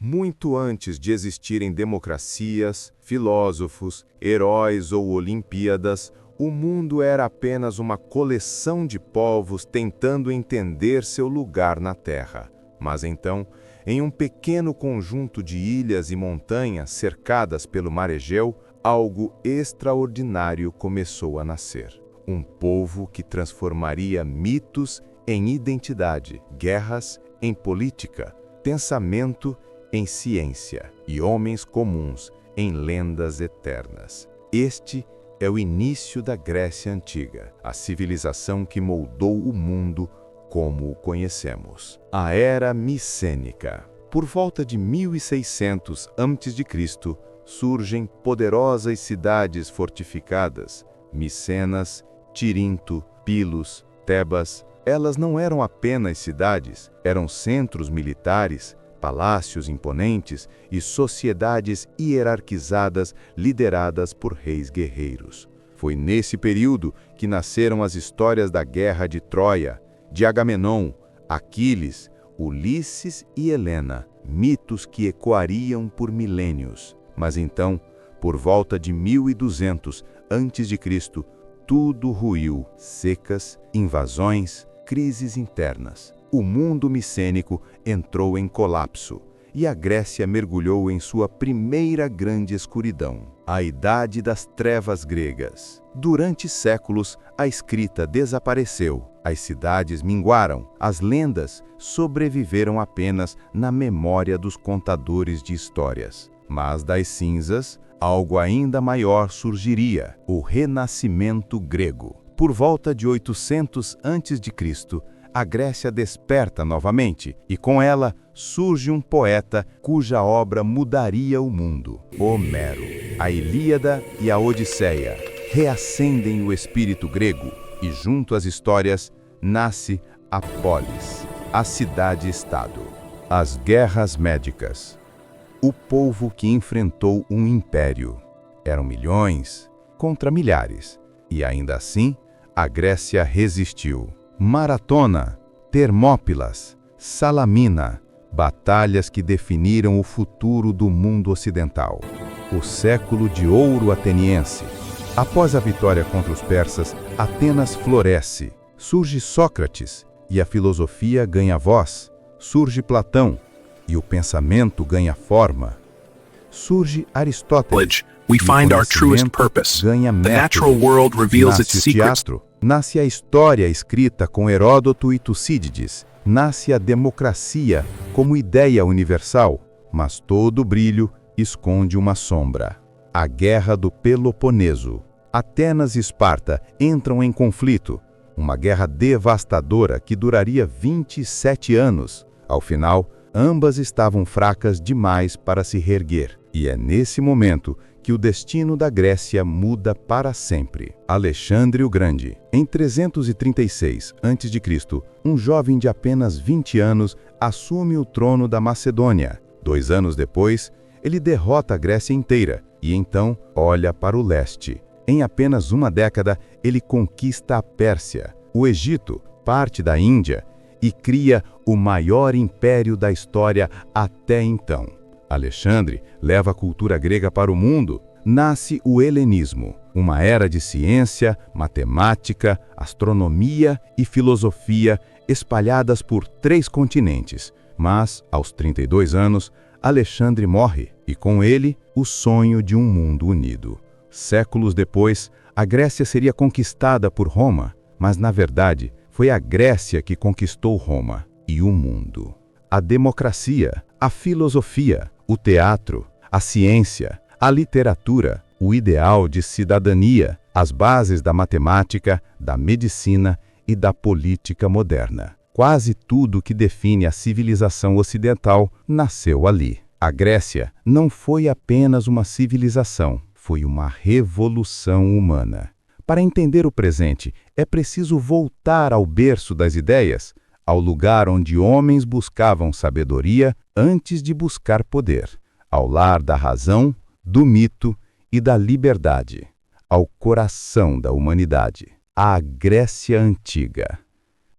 Muito antes de existirem democracias, filósofos, heróis ou Olimpíadas, o mundo era apenas uma coleção de povos tentando entender seu lugar na Terra. Mas então, em um pequeno conjunto de ilhas e montanhas cercadas pelo Mar Egeu, algo extraordinário começou a nascer. Um povo que transformaria mitos em identidade, guerras em política, pensamento em ciência e homens comuns em lendas eternas. Este é o início da Grécia Antiga, a civilização que moldou o mundo como o conhecemos. A Era Micênica. Por volta de 1600 a.C., surgem poderosas cidades fortificadas, Micenas, Tirinto, Pilos, Tebas. Elas não eram apenas cidades, eram centros militares, palácios imponentes e sociedades hierarquizadas lideradas por reis guerreiros. Foi nesse período que nasceram as histórias da Guerra de Troia, de Agamenon, Aquiles, Ulisses e Helena, mitos que ecoariam por milênios. Mas então, por volta de 1200 a.C., tudo ruiu, secas, invasões, crises internas. O mundo micênico entrou em colapso e a Grécia mergulhou em sua primeira grande escuridão, a Idade das Trevas gregas. Durante séculos, a escrita desapareceu, as cidades minguaram, as lendas sobreviveram apenas na memória dos contadores de histórias. Mas das cinzas, algo ainda maior surgiria, o Renascimento grego. Por volta de 800 a.C., a Grécia desperta novamente e com ela surge um poeta cuja obra mudaria o mundo, Homero. A Ilíada e a Odisseia reacendem o espírito grego e junto às histórias nasce a polis, a cidade-estado. As guerras médicas. O povo que enfrentou um império. Eram milhões contra milhares e ainda assim a Grécia resistiu. Maratona, Termópilas, Salamina, batalhas que definiram o futuro do mundo ocidental. O século de ouro ateniense. Após a vitória contra os persas, Atenas floresce. Surge Sócrates e a filosofia ganha voz. Surge Platão e o pensamento ganha forma. Surge Aristóteles. We find our truest purpose. Ganha The método. natural world reveals its Nasce o secrets. teatro, nasce a história escrita com Heródoto e Tucídides, nasce a democracia como ideia universal, mas todo brilho esconde uma sombra. A Guerra do Peloponeso. Atenas e Esparta entram em conflito, uma guerra devastadora que duraria 27 anos. Ao final, ambas estavam fracas demais para se reerguer, e é nesse momento que o destino da Grécia muda para sempre. Alexandre o Grande. Em 336 a.C., um jovem de apenas 20 anos assume o trono da Macedônia. 2 anos depois, ele derrota a Grécia inteira e então olha para o leste. Em apenas uma década, ele conquista a Pérsia, o Egito, parte da Índia e cria o maior império da história até então. Alexandre leva a cultura grega para o mundo. Nasce o helenismo, uma era de ciência, matemática, astronomia e filosofia espalhadas por 3 continentes. Mas, aos 32 anos, Alexandre morre e, com ele, o sonho de um mundo unido. Séculos depois, a Grécia seria conquistada por Roma, mas, na verdade, foi a Grécia que conquistou Roma e o mundo. A democracia, a filosofia, o teatro, a ciência, a literatura, o ideal de cidadania, as bases da matemática, da medicina e da política moderna. Quase tudo que define a civilização ocidental nasceu ali. A Grécia não foi apenas uma civilização, foi uma revolução humana. Para entender o presente, é preciso voltar ao berço das ideias, ao lugar onde homens buscavam sabedoria antes de buscar poder, ao lar da razão, do mito e da liberdade, ao coração da humanidade, a Grécia Antiga.